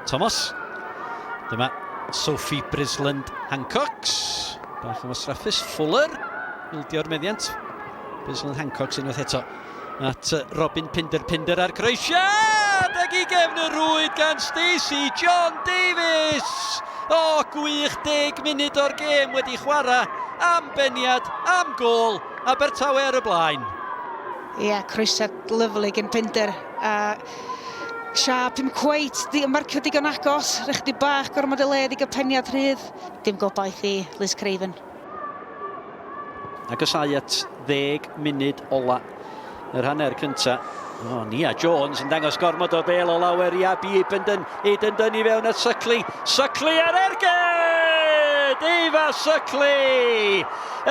Thomas. Dyma Sophie Brisland Hancocks. Bach o wastraffus. Fuller. Ildio'r meddiant. Brisland Hancocks unwaith eto. At Robin Pinder ar croesiad ac i gefn y rwyd gan Stacey John Davies. O, gwych 10 munud o'r gêm wedi chwarae am beniad, am gôl, Abertawe ar y blaen. Ie, croesiad lyflu gen Pinder. Siap, dim cweit, marcio digon agos, rechdi bach, gormod y le, digon peniad rhydd. Dim gobaith i Liz Craven. Agosau at 10 munud ola yr hanner cynta. O, Nia Jones yn dangos gormod o bel o lawer i Abi Eidendon i fewn at Suckley. Suckley ar ergyd! Eifa Suckley!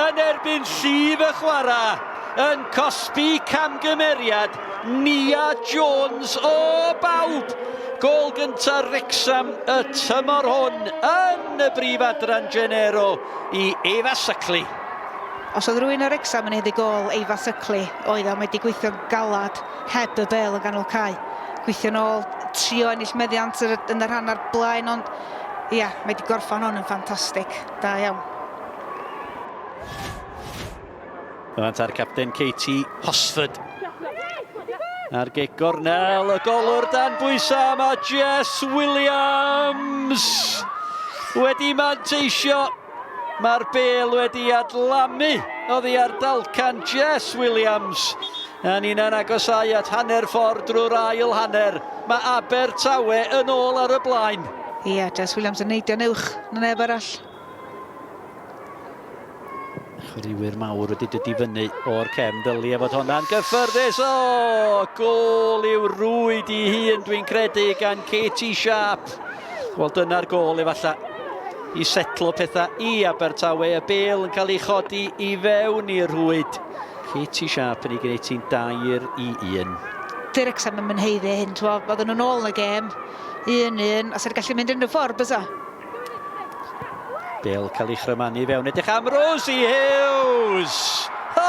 Yn erbyn llif y chwarae. Yn cosbi camgymeriad. Nia Jones o bawb. Gôl gynta Wrecsam y tymor hwn yn y Mhrif Adran Genero i Eifa Suckley. Os oedd rhywun o'r Wrecsam yn edrych gôl Eifa Suckley, oedd o wedi gweithio'n galad heb y bel yn ganol cae. Gweithio nôl, trio ennill meddiant yn yr hanner blaen, ond ia, mae wedi gorffan hwn yn ffantastig. Da iawn. Fant ar capten Katie Hosford. Ar gig gornel, y golwr dan bwysa, mae Jess Williams wedi manteisio. Mae'r bel wedi adlamu oddi ar dalcan Jess Williams. A ni'n agosau at hanner ffordd drwy'r ail hanner. Mae Abertawe yn ôl ar y blaen. Ie, Jess Williams yn neidio'n uwch na neb arall. Chwaraewyr mawr wedi dod i fyny o'r cefn dylu a fod hwnna'n gyffyrddus. O, gôl i'w rwyd i hun dwi'n credu gan Katie Sharp. Wel, dyna'r gôl efallai i setlo pethau i Abertawe. Y bel yn cael ei chodi i fewn i'r rwyd. Katie Sharp yn ei gwneud ti'n 2-1. Dy'r Wrecsam yn mynheiddi hyn, oedden nhw'n ôl yn y gêm. 1-1, os ydych gallu mynd unrhyw ffordd bysa. Bel cael ei chrymanu fewn. Edrych am Rosie Hughes. Ha!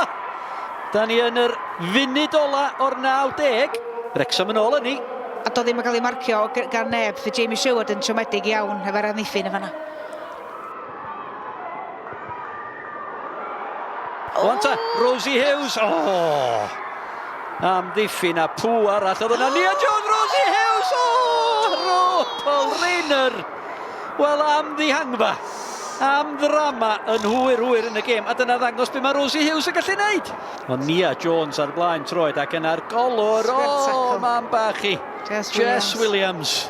Da ni yn yr funud ola o'r 90. Wrecsam yn ôl yn ni. A doedd ddim yn cael ei marcio gan neb, fe Jamie Sherwood yn siomedig iawn efo'r amddiffyn y fanna. Wanta, Rosie Hughes. O! Amddiffyn a pŵ arall. Oedd yna Nia Jones, Rosie Hughes. O! Paul Rayner. Wel, am ddihangfa. Am ddrama yn hwyr yn y gêm. A dyna ddangos beth mae Rosie Hughes yn gallu neud. O, Nia Jones ar blaen troed ac yn ar golwr. O, man bach i. Jess Williams.